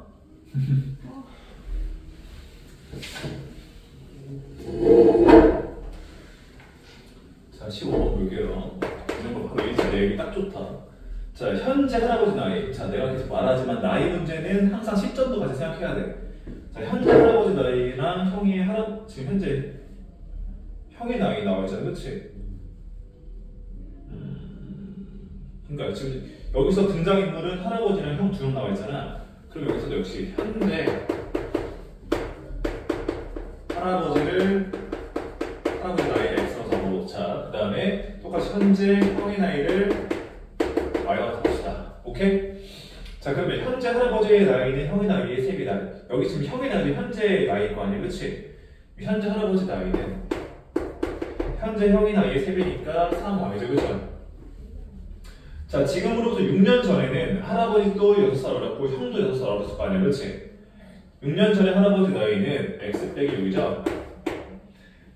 자, 15번 볼게요. 이 정도 바로 일자 내용이 딱 좋다. 자, 현재 할아버지 나이. 자, 내가 계속 말하지만 나이 문제는 항상 시점도 같이 생각해야 돼. 자, 현재 할아버지 나이랑 지금 현재 형의 나이 나와 있잖아, 그치? 그러니까 지금 여기서 등장인물은 할아버지랑 형 두 명 나와 있잖아. 그럼 여기서도 역시 현재 할아버지 나이를 X로 잡아놓자. 그 다음에 똑같이 현재 형의 나이를 Y로 잡읍시다. 오케이? 자, 그러면 현재 할아버지의 나이는 형의 나이의 3배다. 여기 지금 형의 나이는 현재 나이일 거 아니야, 그치? 현재 할아버지 나이는 현재 형의 나이의 3배니까 3Y죠, 그죠? 자, 지금으로부터 6년 전에는 할아버지도 6살 어렸고 형도 6살 어렸을 거 아니야, 그렇지? 6년 전에 할아버지 나이는 x 빼기 6이죠?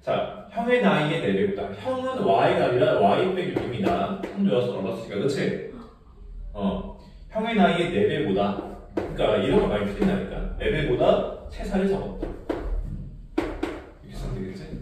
자, 형의 나이의 4배보다 형은 y가 아니라 y 빼기 6입니다. 형도 6살 어렸으니까, 그렇지? 형의 나이의 4배보다, 그러니까 이런 거 많이 틀린다니까. 4배보다 3살이 적었다. 이렇게 쓰면 되겠지?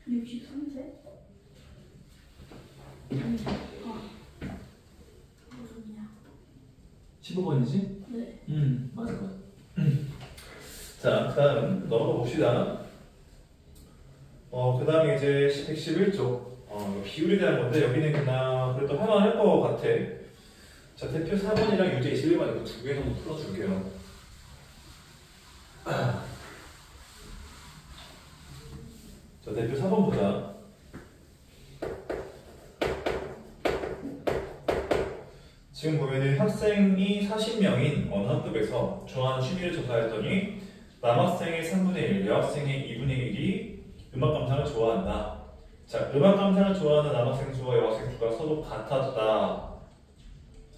(63세) 무슨이야? 15번이지? 네. 맞아. 자, 다음 넘어가 봅시다. 그 다음에 이제 111쪽. 비율에 대한 건데, 여기는 그냥 그래도 할만할 것 같아. 자, 대표 4번이랑 유제 21번 이거 2개 정도 풀어줄게요. 자, 대표 4번 보자. 지금 보면은 학생이 40명인 어느 학급에서 좋아하는 취미를 조사했더니 남학생의 3분의 1, 여학생의 2분의 1이 음악 감상을 좋아한다. 자, 음악 감상을 좋아하는 남학생 수와 여학생 수가 서로 같았다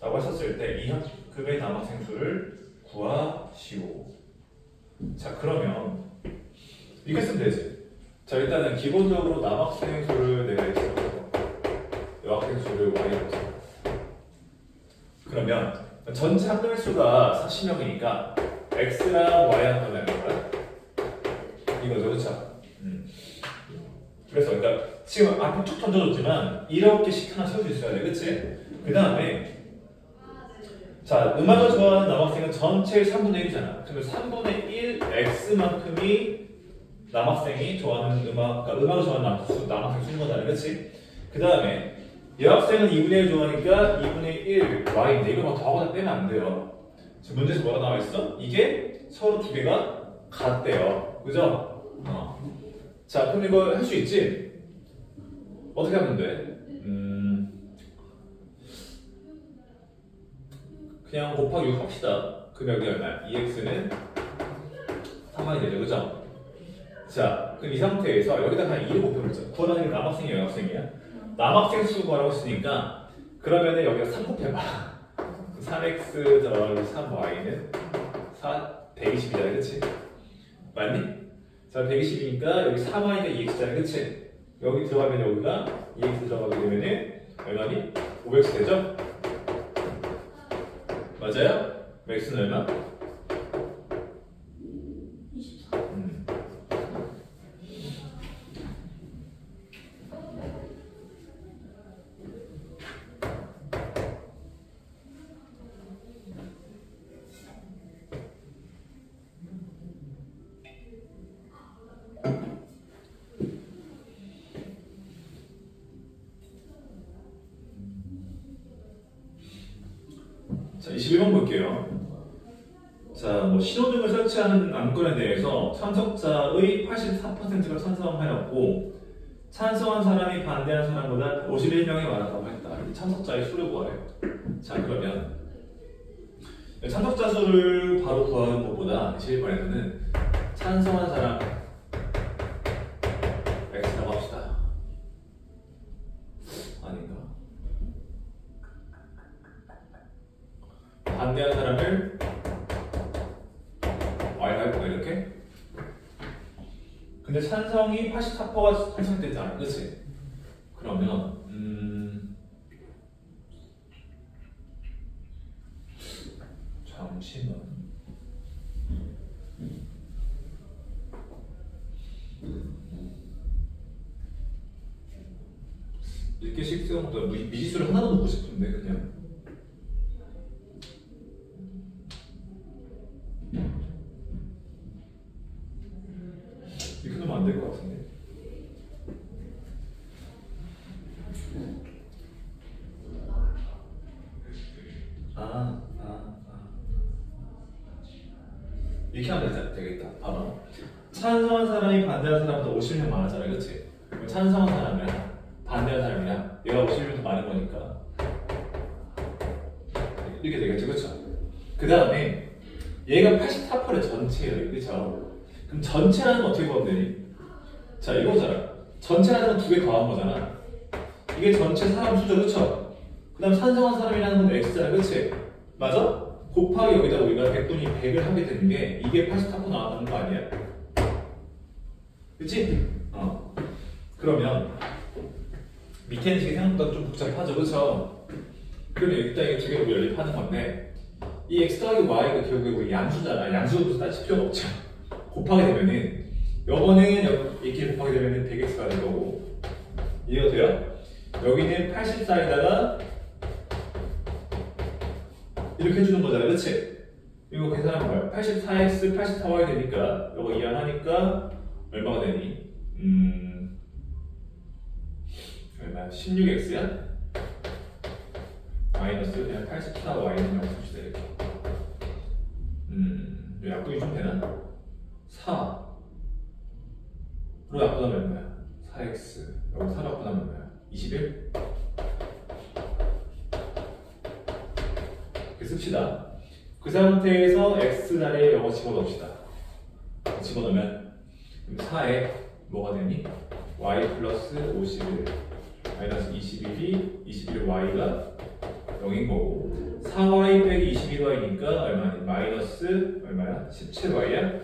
라고 했었을 때 이 학급의 남학생 수를 구하시오. 자, 그러면 이렇게 쓰면 되지. 자, 일단은 기본적으로 남학생 수를 내가 있어. 여학생 수를 Y라고 써. 그러면 전체 학생 수가 40명이니까 X랑 Y랑 하면 뭐야? 이거죠, 그렇죠? 그래서 그러니까 지금 앞에 툭 던져줬지만 이렇게씩 하나 세울 수 있어야 돼, 그치? 그 다음에 자, 음악을 좋아하는 남학생은 전체의 3분의 1이잖아. 그러면 3분의 1 X만큼이 남학생이 좋아하는 그러니까 음악을 좋아하는 남학생 수인 거잖아, 그치? 그 다음에 여학생은 2분의 1 좋아하니까 2분의 1 Y인데 이거 막 더하거나 빼면 안 돼요. 지금 문제에서 뭐가 나와 있어? 이게 서로 두 개가 같대요. 그죠? 자, 그럼 이거 할 수 있지? 어떻게 하면 돼? 그냥 곱하기 6 합시다. 그럼 여기 얼마야? 2x는 3y이 되죠, 그죠? 자, 그럼 이 상태에서 여기다 그냥 2를 곱해보자. 구하라는 게 남학생이야, 여학생이야? 남학생 수 구하라고 했으니까 그러면은 여기다 3 곱해봐. 3x 더하기 3y는 120이잖아, 그치? 맞니? 자, 120이니까 여기 3y가 2x잖아, 그치? 여기 들어가면 여기가 2x 들어가게 되면은 얼마니? 500x 되죠? 맞아요? x는 얼마? 24. 자, 21번 볼게요. 자, 뭐 신호등을 설치하는 안건에 대해서 참석자의 84%가 찬성하였고 찬성한 사람이 반대한 사람보다 51명이 많았다고 했다. 참석자의 수를 구하래요. 자, 그러면 참석자 수를 바로 구하는 것보다 21번에서는 찬성한 사람 X라고 합시다. 아닌가? 반대한 사람을 Y가 할 거야, 이렇게? 근데 찬성이 84%가 찬성됐잖아, 그치? 그러면 잠시만. 이렇게 식수형보다 미지수를 하나도 넣고 싶은데 그냥 이렇게 넣으면 안 될 것 같은데. 이렇게 하면 되겠다. 봐봐. 찬성한 사람이 반대한 사람보다 50명 많았잖아, 그렇지? 찬성한 사람이랑 반대한 사람이랑 얘가 50명 더 많은 거니까 이렇게 되겠죠, 그렇죠? 그 다음에 얘가 84% 전체예요, 그렇죠? 그럼 전체라는 건 어떻게 보면 되니? 자, 이거잖아. 전체라는 건 두 개 더한 거잖아. 이게 전체 사람 수죠, 그렇죠? 그 다음 찬성한 사람이라는 건 X잖아, 그렇지? 맞아? 곱하기 여기다 우리가 100분이 100을 하게 되는 게 이게 84% 나왔다는 거 아니야? 그치? 그러면 밑에 있는 식이 생각보다 좀 복잡하죠, 그쵸? 그러면 일단 이게 두 개로 연립하는 건데 이 x 더하기 y가 결국에 우리 양수잖아. 양수도 따질 필요가 없죠. 곱하게 되면은 요거는 이렇게 곱하게 되면은 100x가 될 거고 이해가 돼요? 여기는 84에다가 이렇게 해주는 거잖아, 그치? 이거 계산하면 뭐야? 84x, 84y 되니까 이거 이항하니까 얼마가 되니? 얼마야? 16x야? 마이너스 그냥 84y는 0 씁시다 이렇게. 약분이 좀 되나? 4 로 약분하면 얼마야? 4x 여기 4로 약분하면 얼마야? 21? 이렇게 씁시다. 그 상태에서 x 자리에 이거 집어넣읍시다. 집어넣으면 4에 뭐가 되니? y 플러스 51 마이너스 21이 21의 y가 0인 거고 4y 빼기 21y니까 얼마니? 마이너스 얼마야? 17y야?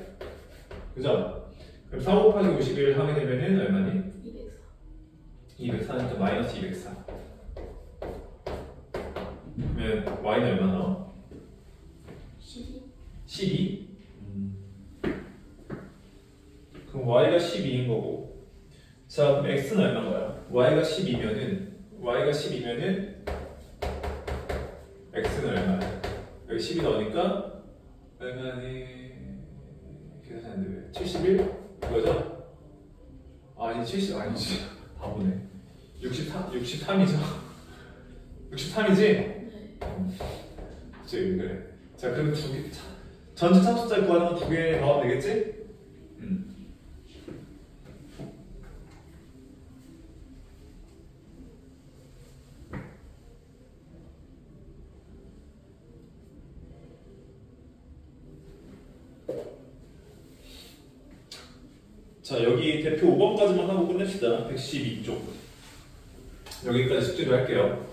그죠? 그럼 4 곱하기 51 하게 되면은 얼마니? 204. 204니까 마이너스 204. 그러면 y는 얼마 나와? 12. 12? 그럼 y가 12인 거고. 자, 그럼 x는 얼마인 거야? y가 12면은 x는 얼마야? 여기 12 넣으니까 얼마니? 계산이 안 돼. 71? 이거죠? 아니 70 아니지. 바보네. 63이죠? 63이지? 네. 그치 그래. 자 그럼 두 개. 전체 참수자 구하는 건 두 개 넣으면 되겠지? 자 여기 대표 5번까지만 하고 끝냅시다. 112쪽 여기까지 숙제를 할게요.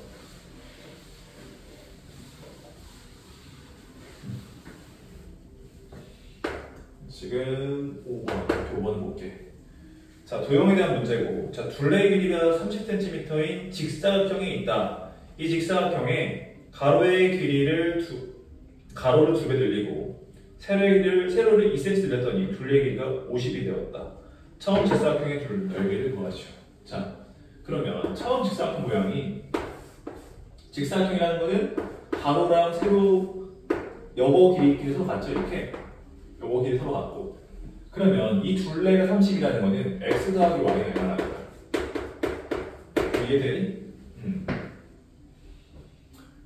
지금 5번 대표 5번 볼게. 자 도형에 대한 문제고, 자 둘레의 길이가 30cm인 직사각형이 있다. 이 직사각형에 가로의 길이를 가로를 2배 늘리고 세로를 2cm 늘렸더니 둘레의 길이가 50이 되었다. 처음 직사각형의 넓이를 구하시오. 자, 그러면 처음 직사각형 모양이 직사각형이라는 거는 가로랑 세로 여보 길이 서로 같죠? 이렇게 여보 길이 서로 같고, 그러면 이 둘레가 30이라는 거는 x 더하기 y가 얼마나 될까? 이해되니?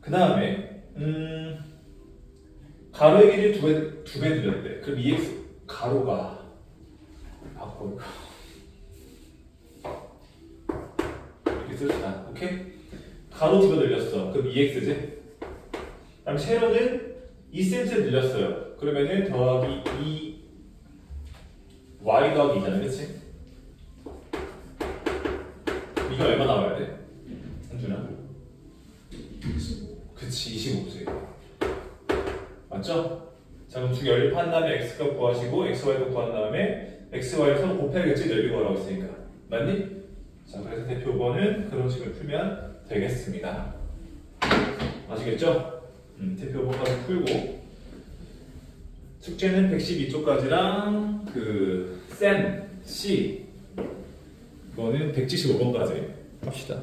그 다음에 가로의 길이를 두 배 늘렸대. 그럼 이 x 가로가 바꿔 이렇게 씁시다. 오케이? 가로 2배 늘렸어. 그럼 2x지? 그다음 세로는 2cm 늘렸어요. 그러면은 더하기 2 y 더하기 2잖아, 그치? 이거 얼마 나와야 돼? 한준아? 25. 그치, 25지. 맞죠? 자, 그럼 두 개 연립한 다음에 x값 구하시고 xy값 구한 다음에 xy를 서로 곱해야겠지? 넓이 구하라고 했으니까. 맞니? 자, 그래서 대표 5번은 그런 식으로 풀면 되겠습니다. 아시겠죠? 대표 5번까지 풀고 숙제는 112쪽까지랑 그 센, C 이거는 175번까지 합시다.